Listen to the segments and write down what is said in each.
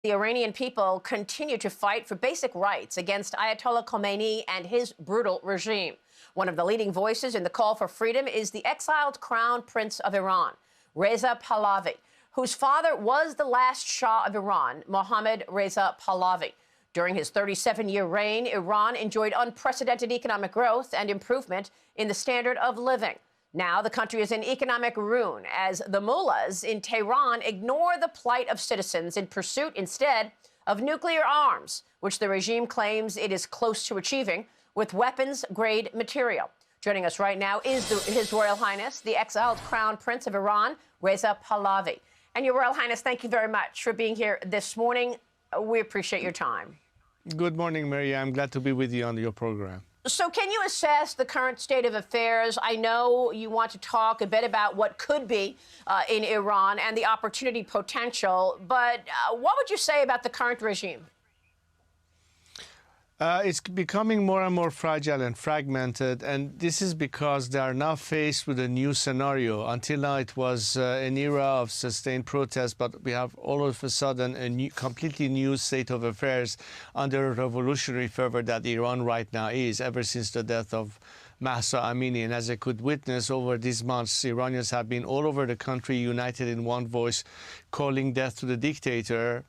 The Iranian people continue to fight for basic rights against Ayatollah Khomeini and his brutal regime. One of the leading voices in the call for freedom is the exiled Crown Prince of Iran, Reza Pahlavi, whose father was the last Shah of Iran, محمدرضا Pahlavi. During his 37-year reign, Iran enjoyed unprecedented economic growth and improvement in the standard of living. Now the country is in economic ruin as the mullahs in Tehran ignore the plight of citizens in pursuit instead of nuclear arms, which the regime claims it is close to achieving with weapons-grade material. Joining us right now is His Royal Highness, the exiled Crown Prince of Iran, Reza Pahlavi. And Your Royal Highness, thank you very much for being here this morning. We appreciate your time. Good morning, Maria. I'm glad to be with you on your program. So can you assess the current state of affairs? I know you want to talk a bit about what could be in Iran and the opportunity potential, but what would you say about the current regime? It's becoming more and more fragile and fragmented, and this is because they are now faced with a new scenario. Until now, it was an era of sustained protest, but we have all of a sudden a completely new state of affairs under revolutionary fervor that Iran right now is, ever since the death of Mahsa Amini. And as I could witness over these months, Iranians have been all over the country united in one voice, calling death to the dictator,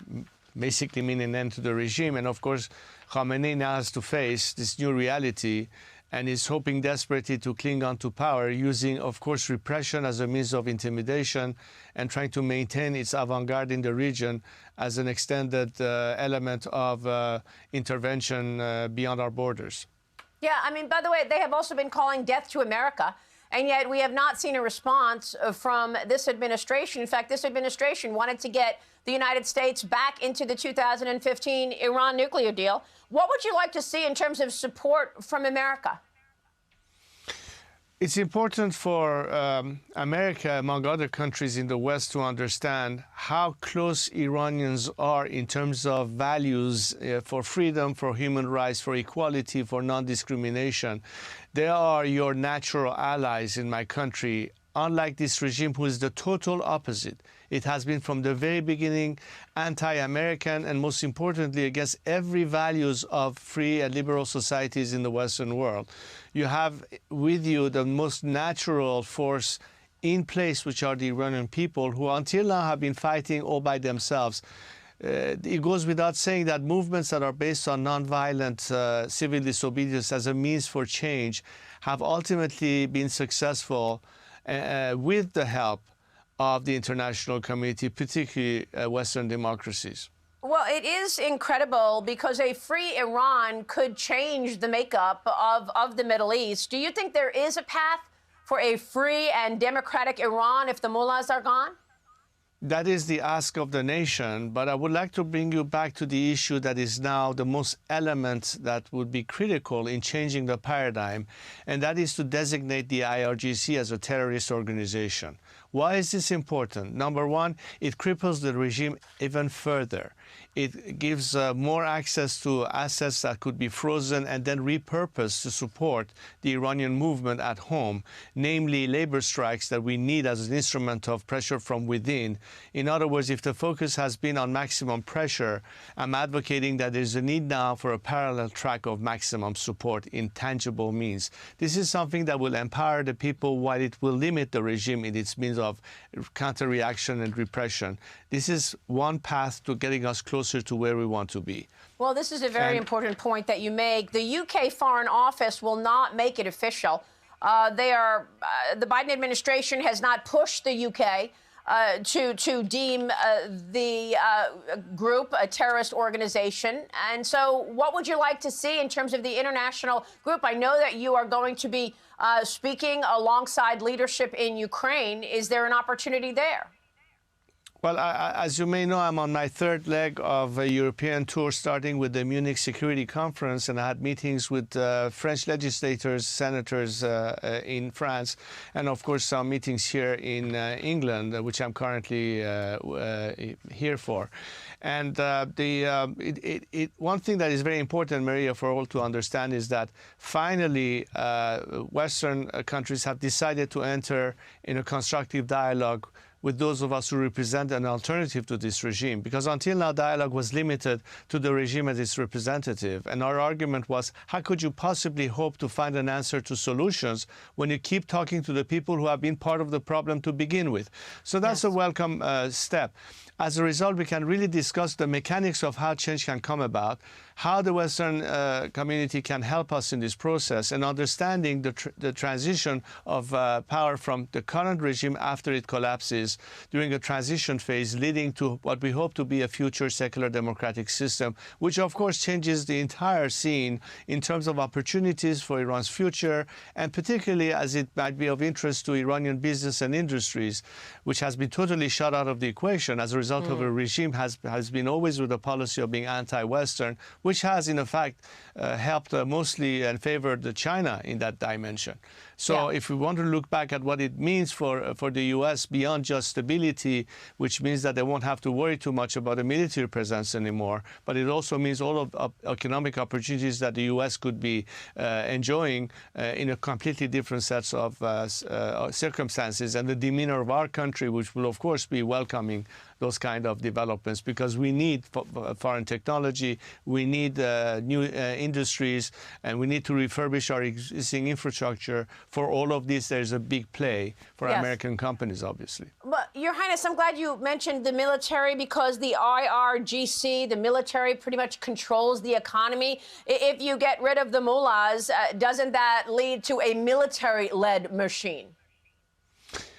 basically meaning an end to the regime. And of course, Khamenei now has to face this new reality and is hoping desperately to cling on to power using, of course, repression as a means of intimidation and trying to maintain its avant-garde in the region as an extended element of intervention beyond our borders. Yeah, I mean, by the way, they have also been calling death to America, and yet we have not seen a response from this administration. In fact, this administration wanted to get the United States back into the 2015 Iran nuclear deal. What would you like to see in terms of support from America? It's important for America, among other countries in the West, to understand how close Iranians are in terms of values for freedom, for human rights, for equality, for non-discrimination. They are your natural allies in my country, unlike this regime who is the total opposite. It has been from the very beginning anti-American and, most importantly, against every values of free and liberal societies in the Western world. You have with you the most natural force in place, which are the Iranian people, who until now have been fighting all by themselves. It goes without saying that movements that are based on nonviolent civil disobedience as a means for change have ultimately been successful with the help of the international community, particularly Western democracies. Well, it is incredible because a free Iran could change the makeup of the Middle East. Do you think there is a path for a free and democratic Iran if the mullahs are gone? That is the ask of the nation, but I would like to bring you back to the issue that is now the most element that would be critical in changing the paradigm, and that is to designate the IRGC as a terrorist organization. Why is this important? Number one, it cripples the regime even further. It gives more access to assets that could be frozen and then repurposed to support the Iranian movement at home, namely labor strikes that we need as an instrument of pressure from within. In other words, if the focus has been on maximum pressure, I'm advocating that there's a need now for a parallel track of maximum support in tangible means. This is something that will empower the people while it will limit the regime in its means of counter-reaction and repression. This is one path to getting us closer to where we want to be. Well, this is a very important point that you make. The UK Foreign Office will not make it official. The Biden administration has not pushed the UK to deem the group a terrorist organization. And so what would you like to see in terms of the international group? I know that you are going to be speaking alongside leadership in Ukraine. Is there an opportunity there? Well, as you may know, I'm on my third leg of a European tour, starting with the Munich Security Conference, and I had meetings with French legislators, senators in France, and of course some meetings here in England, which I'm currently here for. And one thing that is very important, Maria, for all to understand is that finally Western countries have decided to enter in a constructive dialogue with those of us who represent an alternative to this regime, because until now dialogue was limited to the regime as its representative. And our argument was, how could you possibly hope to find an answer to solutions when you keep talking to the people who have been part of the problem to begin with? So that's a welcome step. As a result, we can really discuss the mechanics of how change can come about, how the Western community can help us in this process, and understanding the transition of power from the current regime after it collapses during a transition phase leading to what we hope to be a future secular democratic system, which of course changes the entire scene in terms of opportunities for Iran's future, and particularly as it might be of interest to Iranian business and industries, which has been totally shut out of the equation as a result of a regime has been always with a policy of being anti-Western, which has in effect helped mostly and favored China in that dimension. So if we want to look back at what it means for the U.S. beyond just stability, which means that they won't have to worry too much about a military presence anymore, but it also means all of economic opportunities that the U.S. could be enjoying in a completely different sets of circumstances, and the demeanor of our country, which will of course be welcoming those kind of developments, because we need foreign technology, we need new industries, and we need to refurbish our existing infrastructure. For all of this, there's a big play for American companies, obviously. But, Your Highness, I'm glad you mentioned the military, because the IRGC, the military, pretty much controls the economy. If you get rid of the mullahs, doesn't that lead to a military-led machine?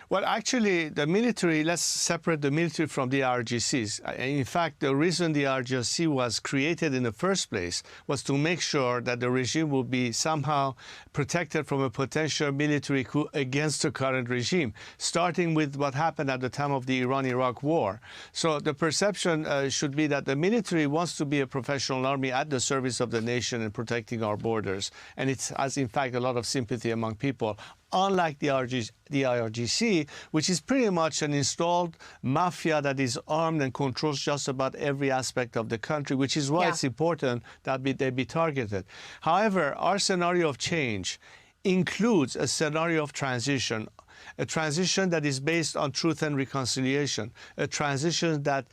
Well, actually, the military, let's separate the military from the IRGCs. In fact, the reason the IRGC was created in the first place was to make sure that the regime would be somehow protected from a potential military coup against the current regime, starting with what happened at the time of the Iran-Iraq war. So the perception should be that the military wants to be a professional army at the service of the nation and protecting our borders. And it has, in fact, a lot of sympathy among people. Unlike the IRGC, which is pretty much an installed mafia that is armed and controls just about every aspect of the country, which is why it's important that they be targeted. However, our scenario of change includes a scenario of transition, a transition that is based on truth and reconciliation, a transition that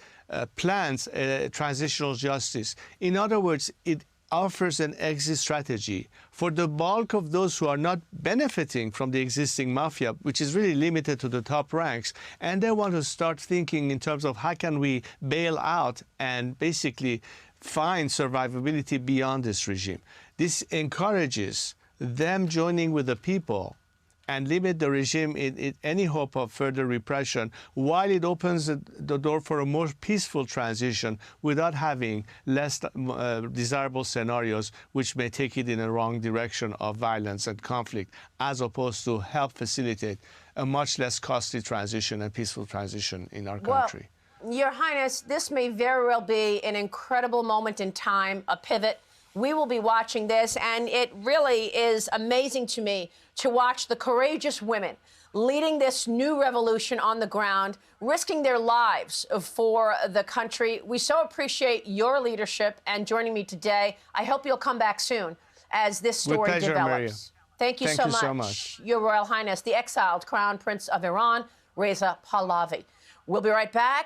plans a transitional justice. In other words, it offers an exit strategy for the bulk of those who are not benefiting from the existing mafia, which is really limited to the top ranks, and they want to start thinking in terms of how can we bail out and basically find survivability beyond this regime. This encourages them joining with the people and limit the regime in any hope of further repression, while it opens the door for a more peaceful transition without having less desirable scenarios which may take it in a wrong direction of violence and conflict, as opposed to help facilitate a much less costly transition and peaceful transition in our country. Well, Your Highness, this may very well be an incredible moment in time, a pivot. We will be watching this, and it really is amazing to me to watch the courageous women leading this new revolution on the ground, risking their lives for the country. We so appreciate your leadership and joining me today. I hope you'll come back soon as this story With pleasure, develops. Maria. Thank you so much. Your Royal Highness, the exiled Crown Prince of Iran, Reza Pahlavi. We'll be right back.